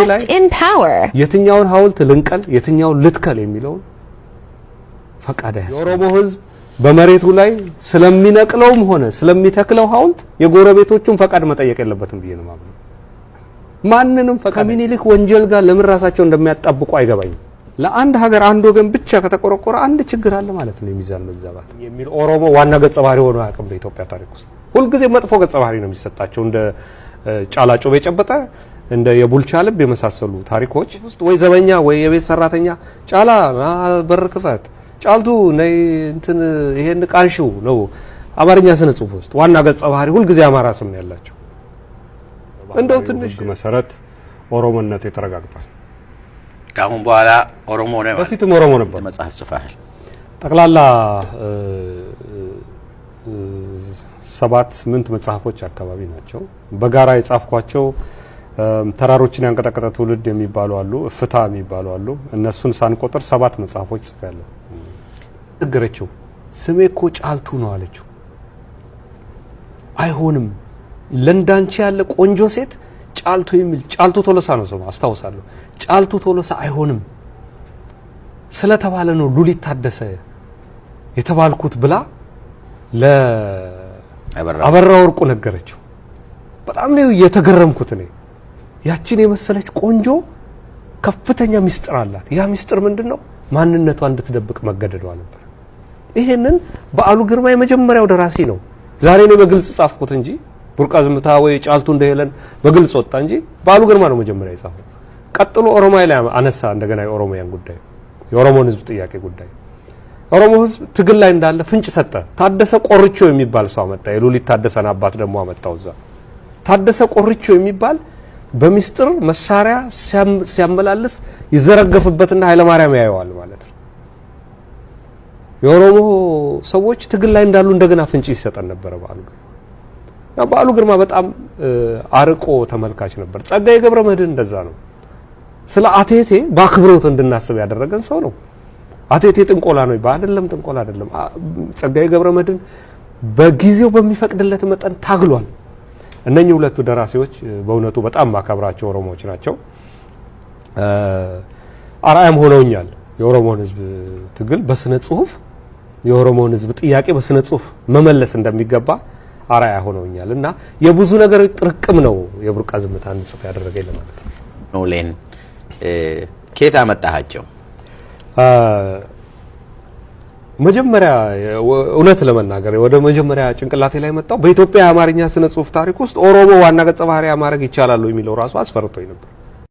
invest in power. የትኛውን ሐውልት ልንቀል የትኛውን ልትከል የሚለው ፈቃድ ያስ የኦሮሞ ህዝብ በመሬቱ ላይ ስለሚነቅለውም ሆነ ስለሚተክለው ሐውልት የጎረቤቶቹን ፈቃድ መጠየቅ የለበትም ብዬ ነው ማለት ማንንም ከሚኒሊክ ወንጀል ጋር ለምን ራሳቸው እንደሚያጣብቁ አይገባኝም ለአንድ ሀገር አንድ ወገን ብቻ ከተቆረቆረ አንድ ችግር አለ ማለት ነው የሚዛን መዛባት የሚል ኦሮሞ ዋና ገጸ ባህሪ ሆኖ አያውቅም በኢትዮጵያ ታሪክ ውስጥ ሁሉ ጊዜ መጥፎ ገጸ ባህሪ ነው የሚሰጣቸው እንደ ጫላጮ በጨበጠ እንደ የቡልቻ ልብ የመሳሰሉ ታሪኮች ውስጥ ወይ ዘበኛ ወይ የቤት ሰራተኛ ጫላ በር ክፈት ጫልቱ ነይ እንትን ይሄን ቃንሽው ነው አማርኛ ስነ ጽሁፍ ውስጥ ዋና ገጸ ባህሪ ሁሉ ጊዜ አማራ ስም ነው ያላቸው እንደው ትንሽ መሰረት ኦሮሞነት የተረጋግጧል ካሁን በኋላ ኦሮሞ ነው በፊትም ኦሮሞ ነበር መጽሐፍ ጽፈሃል ጠቅላላ 7-8 መጽሐፎች አካባቢ ናቸው በጋራ የጻፍኳቸው ተራሮችን ያንቀጠቀጠ ትውልድ የሚባሉ አሉ ፍታ የሚባሉ አሉ እነሱን ሳንቆጥር 7 መጽሐፎች ጽፌያለሁ ነገረችው ስሜ እኮ ጫልቱ ነው አለችው አይሆንም ለንዳንቺ ያለ ቆንጆ ሴት ጫልቱ የሚል ጫልቱ ቶሎሳ ነው ስሙ አስተዋውሳለሁ ጫልቱ ቶሎሳ አይሆንም ስለተባለ ነው ሉሊት ታደሰ የተባልኩት ብላ አበራ ወርቁ ነገረችው በጣም ነው የተገረምኩት እኔ ያቺን የመሰለች ቆንጆ ከፍተኛ ሚስጥር አላት ያ ሚስጥር ምንድነው ማንነቷ እንድትደብቅ መገደዷ ነበር ይሄንን በአሉ ግርማ የመጀመሪያው ደራሲ ነው ዛሬ ነው በግልጽ ጻፍኩት እንጂ ቡርቃ ዝምታ ወይ ጫልቱ እንደሄለን በግልጽ ወጣ እንጂ በአሉ ግርማ ነው መጀመሪያ የጻፈው ቀጥሎ ኦሮማይ ላይ አነሳ እንደገና የኦሮሞያን ጉዳይ የኦሮሞን ህዝብ ጥያቄ ጉዳይ ኦሮሞ ህዝብ ትግል ላይ እንዳለ ፍንጭ ሰጠ ታደሰ ቆርቾ የሚባል ሰው አመጣ የሉሊት ታደሰን አባት ደግሞ አመጣው እዛ ታደሰ ቆርቾ የሚባል በሚስጥር መሳሪያ ሲያመላልስ ይዘረገፍበትና ኃይለ ማርያም ያየዋል ማለት ነው የኦሮሞ ሰዎች ትግል ላይ እንዳሉ እንደገና ፍንጭ ይሰጠን ነበር በአሉ ግርማ በጣም አርቆ ተመልካች ነበር ጸጋዬ ገብረመድህን እንደዛ ነው ስለ አቴቴ ባክብሮት እንድናስብ ያደረገን ሰው ነው አቴቴ ጥንቆላ ነው አይደለም ጥንቆላ አይደለም ጸጋዬ ገብረመድህን በጊዜው በሚፈቅድለት መጠን ታግሏል እነኚህ ሁለቱ ደራሲዎች በእውነቱ በጣም ማከብራቸው ኦሮሞዎች ናቸው አራያም ሆነውኛል የኦሮሞን ህዝብ ትግል በስነ ጽሁፍ የኦሮሞን ህዝብ ጥያቄ በስነ ጽሁፍ መመለስ እንደሚገባ አራያ ሆነውኛልና የብዙ ነገሮች ጥርቅም ነው የቡርቃ ዝምታን ጽፍ ያደረገኝ ለማለት ነው ኖሌን ኬታ መጣሃቸው መጀመሪያ እውነት ለመናገር ወደ መጀመሪያ ጭንቅላቴ ላይ መጣው በኢትዮጵያ የአማርኛ ስነ ጽሁፍ ታሪክ ውስጥ ኦሮሞ ዋና ገጸ ባህሪ ማድረግ ይቻላል የሚለው ራሱ አስፈርቶኝ ነበር